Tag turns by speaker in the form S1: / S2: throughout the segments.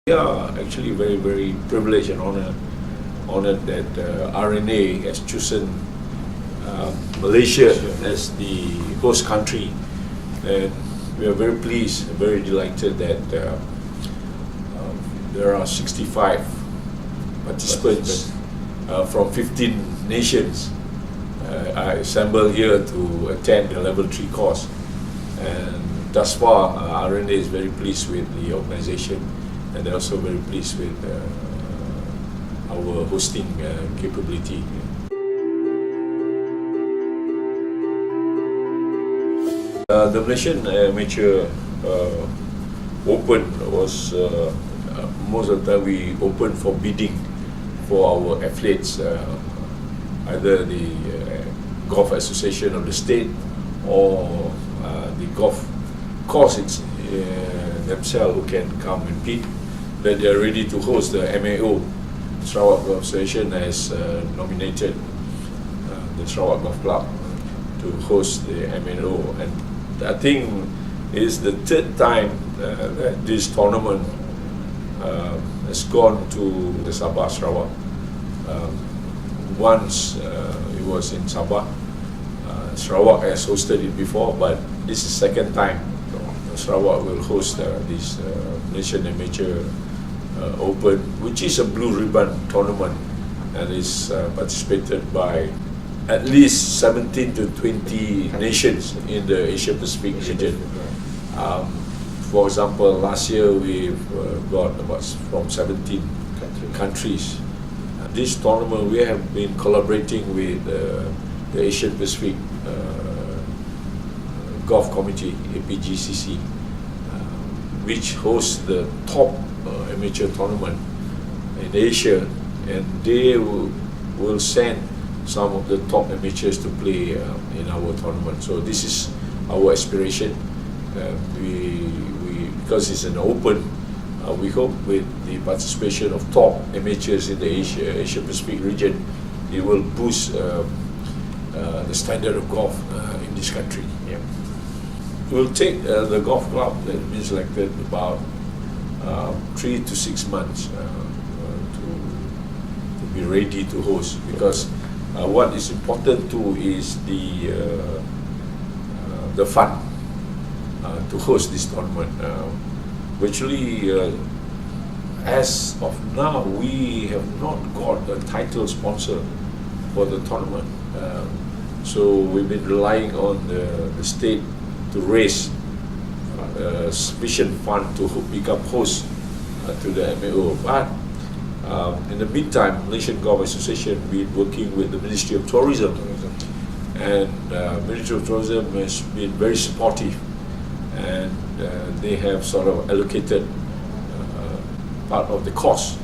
S1: We are actually very privileged and honored that RNA has chosen Malaysia as the host country, and we are very pleased, very delighted that there are 65 participants from 15 nations assembled here to attend the level 3 course. And thus far, RNA is very pleased with the organization, and they're also very pleased with our hosting capability. The Malaysian Amateur Open was most of the time we open for bidding for our athletes, either the Golf Association of the state or the golf courses themselves who can come and bid, that they are ready to host the MAO. Sarawak Golf Association has nominated the Sarawak Golf Club to host the MAO, and I think it is the third time that this tournament has gone to the Sabah, Sarawak. Once it was in Sabah. Sarawak has hosted it before, but this is second time Sarawak will host this Malaysian Amateur Open, which is a blue ribbon tournament and is participated by at least 17 to 20 nations in the Asia Pacific region. For example, last year we've got about from 17 countries. This tournament we have been collaborating with the Asian Pacific Golf Committee, APGCC, which hosts the top amateur tournament in Asia, and they will send some of the top amateurs to play in our tournament. So this is our aspiration. Because it's an open, we hope with the participation of top amateurs in the Asia Pacific region, it will boost the standard of golf in this country. Yeah. We'll take the golf club that has been selected about 3 to 6 months to be ready to host, because what is important too is the fund to host this tournament. Virtually, as of now, we have not got a title sponsor for the tournament. So we've been relying on the state to raise sufficient fund to become host to the MAO. But in the meantime, Malaysian Golf Association been working with the Ministry of Tourism, and Ministry of Tourism has been very supportive, and they have sort of allocated part of the cost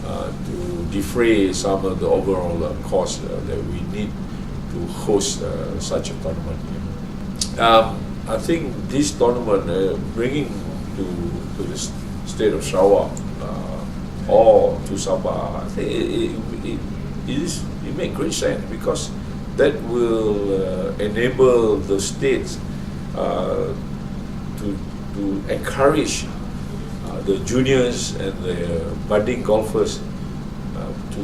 S1: to defray some of the overall cost that we need to host such a tournament. I think this tournament bringing to the state of Sarawak or to Sabah, I think it makes great sense, because that will enable the states to encourage the juniors and the budding golfers to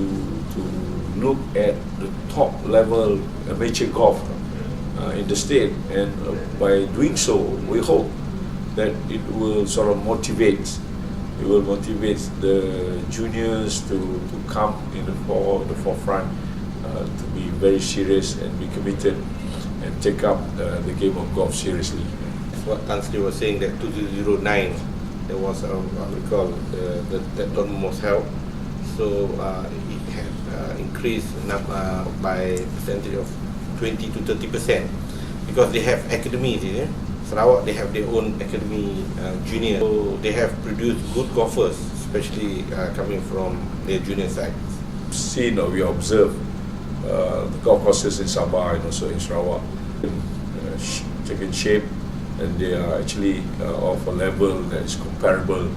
S1: look at the top level amateur golf in the state, and by doing so, we hope that it will sort of motivate the juniors to come in the forefront, to be very serious and be committed and take up the game of golf seriously.
S2: What Tan Sri was saying, that 2009 there was what we call that tournament was held, so it had increased by percentage of 20 to 30%, because they have academies. Sarawak, they have their own academy junior, so they have produced good golfers, especially coming from their junior side.
S1: Seen or we observe the golf courses in Sabah and also in Sarawak taking shape, and they are actually of a level that is comparable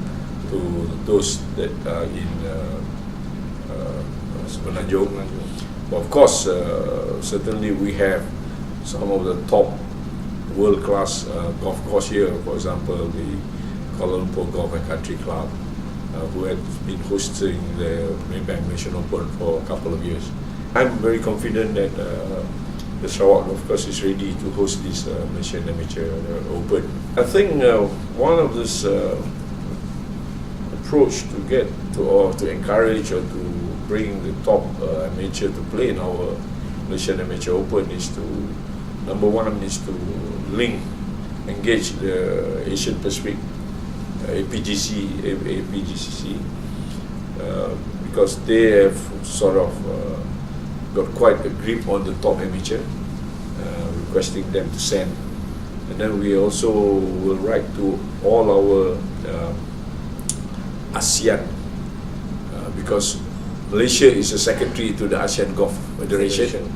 S1: to those that are in Semenanjung. But of course, certainly we have some of the top world-class golf course here. For example, the Kuala Lumpur Golf and Country Club, who had been hosting the Maybank Malaysian Open for a couple of years. I'm very confident that the Sarawak, of course, is ready to host this Malaysian Amateur Open. I think one of this approach to get to, or to encourage or to bring the top amateur to play in our Malaysian Amateur Open is to, number one, is to engage the Asian Pacific APGCC, because they have sort of got quite a grip on the top amateur, requesting them to send. And then we also will write to all our ASEAN, because Malaysia is a secretary to the ASEAN Golf Federation.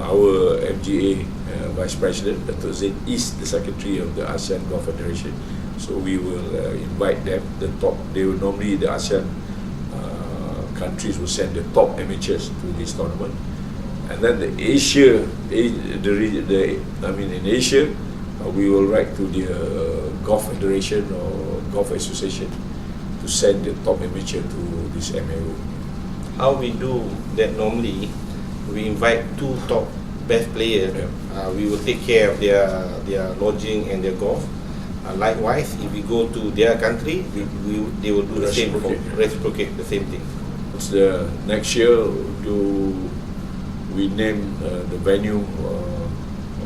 S1: Our MGA Vice President, Dr. Zaid, is the secretary of the ASEAN Golf Federation. So we will invite them, the top, they will normally, the ASEAN countries will send the top amateurs to this tournament. And then in Asia, we will write to the Golf Federation or Golf Association to send the top amateur to this MAO.
S2: How we do that normally, we invite two top best players. We will take care of their lodging and their golf. Likewise, if we go to their country, they will do the same, reciprocate the same thing.
S1: It's the next year we name the venue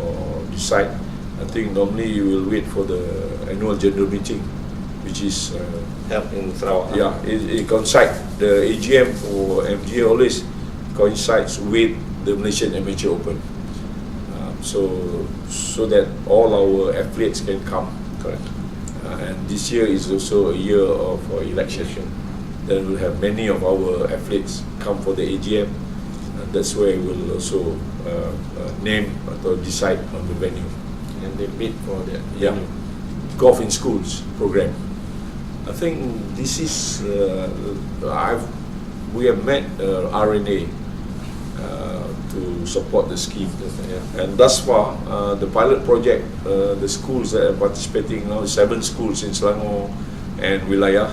S1: or decide. I think normally you will wait for the annual general meeting, which is
S2: held in Sarawak.
S1: Yeah, it coincides. The AGM or MGA always coincides with the Malaysian Amateur Open, so that all our athletes can come.
S2: Correct.
S1: And this year is also a year of election. Then we'll have many of our athletes come for the AGM, and that's where we'll also name or decide on the venue.
S2: And they bid for the
S1: venue. Golf in Schools program. I think this is we have met RNA to support the scheme, and thus far the pilot project, the schools that are participating now, 7 schools in Selangor and Wilayah.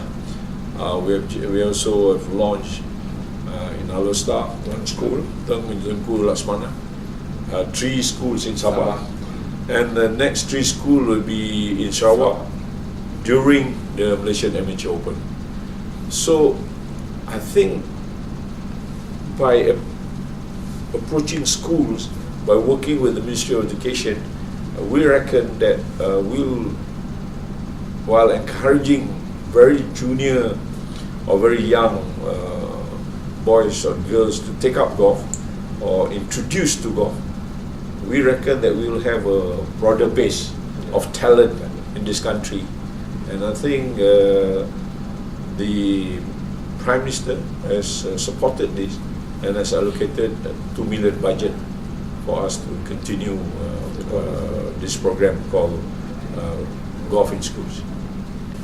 S1: We also have launched in Alostar 1 school, Tengku Laksmana, 3 schools in Sabah, and the next 3 schools will be in Sarawak during the Malaysian Amateur Open. So I think by approaching schools, by working with the Ministry of Education, we reckon that while encouraging very junior or very young boys or girls to take up golf or introduce to golf, we reckon that we will have a broader base of talent in this country. And I think the Prime Minister has supported this and has allocated a 2 million budget for us to continue this program called Golf in Schools.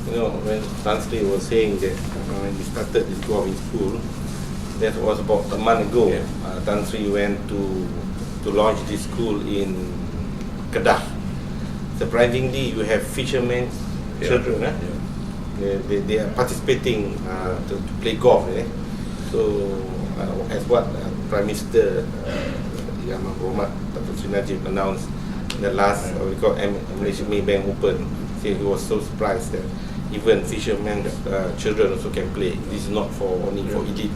S2: You know, when Tan Sri was saying that when we started this golf in school, that was about a month ago. Tan Sri went to launch this school in Kedah. Surprisingly, you have fishermen children. They are participating to play golf. So, as what Prime Minister Yang Berhormat Dr. Sri Najib announced in the last Malaysian Maybank Open, he was so surprised that even fishermen children also can play. This is not for only for elite